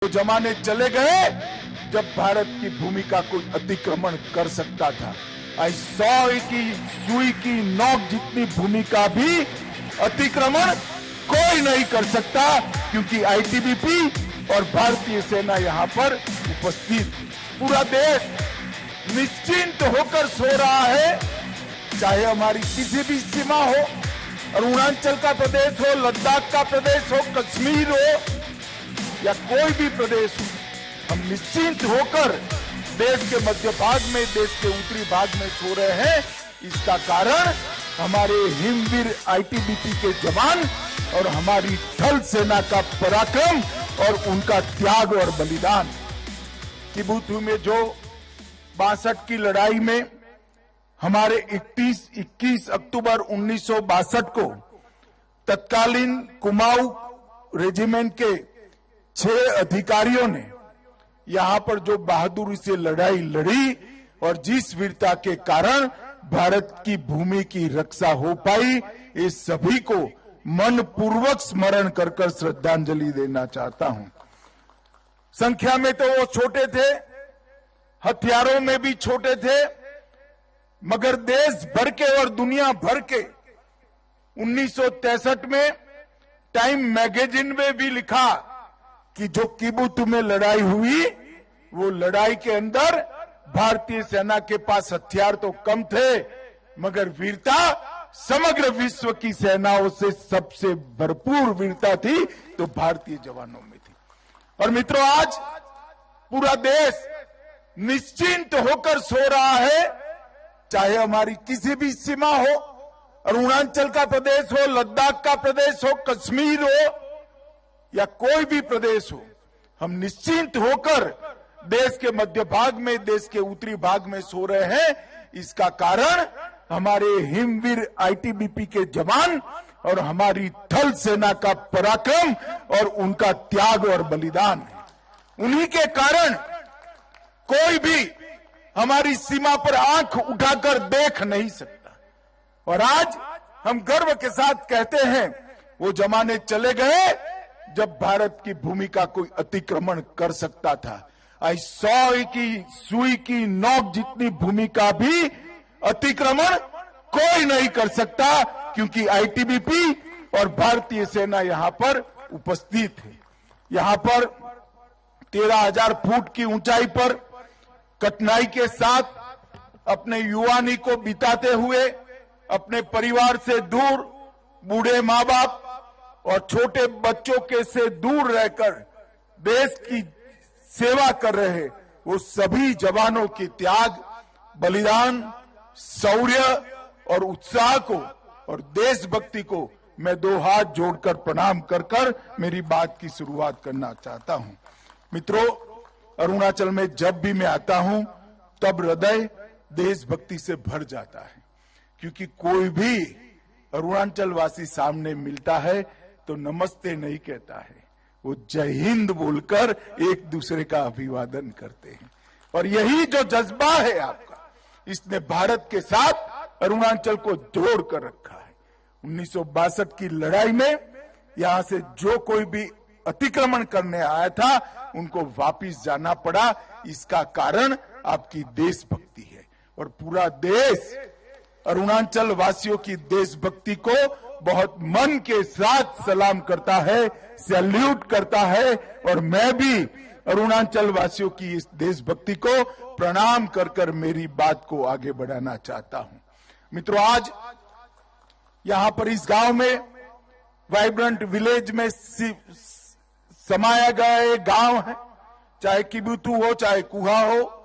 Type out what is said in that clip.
वो जमाने चले गए जब भारत की भूमि का कोई अतिक्रमण कर सकता था। आई सौ की सुई की नोक जितनी भूमि का भी अतिक्रमण कोई नहीं कर सकता, क्योंकि आईटीबीपी और भारतीय सेना यहां पर उपस्थित। पूरा देश निश्चिंत होकर सो रहा है, चाहे हमारी किसी भी सीमा हो, अरुणाचल का प्रदेश हो, लद्दाख का प्रदेश हो, कश्मीर हो या कोई भी प्रदेश हो, हम निश्चिंत होकर देश के मध्य भाग में, देश के उत्तरी भाग में सो रहे हैं। इसका कारण हमारे हिमवीर आईटीबीपी के जवान और हमारी थल सेना का पराक्रम और उनका त्याग और बलिदान। किबुथु में जो 62 की लड़ाई में हमारे 21 अक्टूबर 1962 को तत्कालीन कुमाऊं रेजिमेंट के 6 अधिकारियों ने यहां पर जो बहादुरी से लड़ाई लड़ी और जिस वीरता के कारण भारत की भूमि की रक्षा हो पाई, इस सभी को मनपूर्वक स्मरण कर श्रद्धांजलि देना चाहता हूं। संख्या में तो वो छोटे थे, हथियारों में भी छोटे थे, मगर देश भर के और दुनिया भर के 1963 में टाइम मैगजीन में भी लिखा कि जो किबुथु में लड़ाई हुई, वो लड़ाई के अंदर भारतीय सेना के पास हथियार तो कम थे, मगर वीरता समग्र विश्व की सेनाओं से सबसे भरपूर वीरता थी तो भारतीय जवानों में थी। और मित्रों, आज पूरा देश निश्चिंत होकर सो रहा है, चाहे हमारी किसी भी सीमा हो, अरुणाचल का प्रदेश हो, लद्दाख का प्रदेश हो, कश्मीर हो या कोई भी प्रदेश हो, हम निश्चिंत होकर देश के मध्य भाग में, देश के उत्तरी भाग में सो रहे हैं। इसका कारण हमारे हिमवीर आईटीबीपी के जवान और हमारी थल सेना का पराक्रम और उनका त्याग और बलिदान है। उन्हीं के कारण कोई भी हमारी सीमा पर आंख उठाकर देख नहीं सकता। और आज हम गर्व के साथ कहते हैं, वो जमाने चले गए जब भारत की भूमि का कोई अतिक्रमण कर सकता था। आई सौ की सुई की नोक जितनी भूमि का भी अतिक्रमण कोई नहीं कर सकता, क्योंकि आईटीबीपी और भारतीय सेना यहां पर उपस्थित है। यहां पर 13,000 फुट की ऊंचाई पर कठिनाई के साथ अपने युवानी को बिताते हुए, अपने परिवार से दूर, बूढ़े माँ बाप और छोटे बच्चों के से दूर रहकर देश की सेवा कर रहे वो सभी जवानों की त्याग, बलिदान, शौर्य और उत्साह को और देशभक्ति को मैं 2 हाथ जोड़कर प्रणाम कर मेरी बात की शुरुआत करना चाहता हूं। मित्रों, अरुणाचल में जब भी मैं आता हूं तब हृदय देशभक्ति से भर जाता है, क्योंकि कोई भी अरुणाचल वासी सामने मिलता है तो नमस्ते नहीं कहता है, वो जय हिंद बोलकर एक दूसरे का अभिवादन करते हैं। और यही जो जज्बा है आपका, इसने भारत के साथ अरुणाचल को जोड़ कर रखा है। 1962 की लड़ाई में यहां से जो कोई भी अतिक्रमण करने आया था, उनको वापिस जाना पड़ा। इसका कारण आपकी देशभक्ति है। और पूरा देश अरुणाचल वासियों की देशभक्ति को बहुत मन के साथ सलाम करता है, सैल्यूट करता है। और मैं भी अरुणाचल वासियों की इस देशभक्ति को प्रणाम कर मेरी बात को आगे बढ़ाना चाहता हूं। मित्रों, आज यहां पर इस गांव में, वाइब्रेंट विलेज में समाया गया एक गांव है, चाहे किबुथु हो, चाहे कुहा हो,